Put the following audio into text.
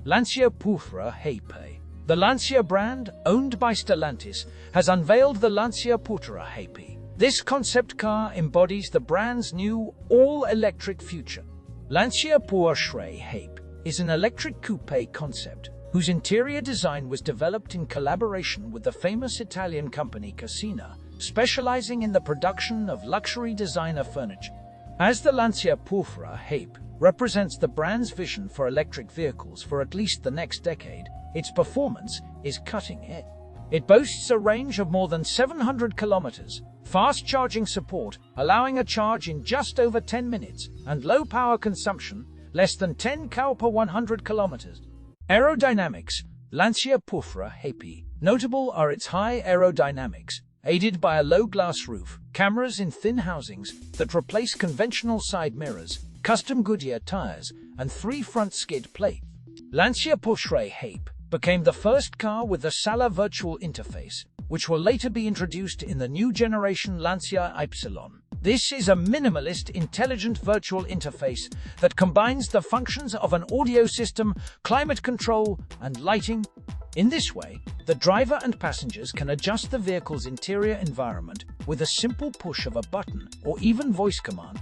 Lancia Pu+Ra HPE. The Lancia brand, owned by Stellantis, has unveiled the Lancia Pu+Ra HPE. This concept car embodies the brand's new, all-electric future. Lancia Pu+Ra HPE is an electric coupe concept whose interior design was developed in collaboration with the famous Italian company Cassina, specializing in the production of luxury designer furniture. As the Lancia Pu+Ra HPE represents the brand's vision for electric vehicles for at least the next decade, its performance is cutting-edge. It boasts a range of more than 700 kilometers, fast charging support, allowing a charge in just over 10 minutes, and low power consumption, less than 10 kW per 100 kilometers. Aerodynamics. Lancia Pu+Ra HPE. Notable are its high aerodynamics, aided by a low-glass roof, cameras in thin housings that replace conventional side mirrors, custom Goodyear tires, and 3 front skid plates. Lancia Pu+Ra HPE became the first car with the SALA virtual interface, which will later be introduced in the new generation Lancia Epsilon. This is a minimalist, intelligent virtual interface that combines the functions of an audio system, climate control, and lighting. In this way, the driver and passengers can adjust the vehicle's interior environment with a simple push of a button or even voice command.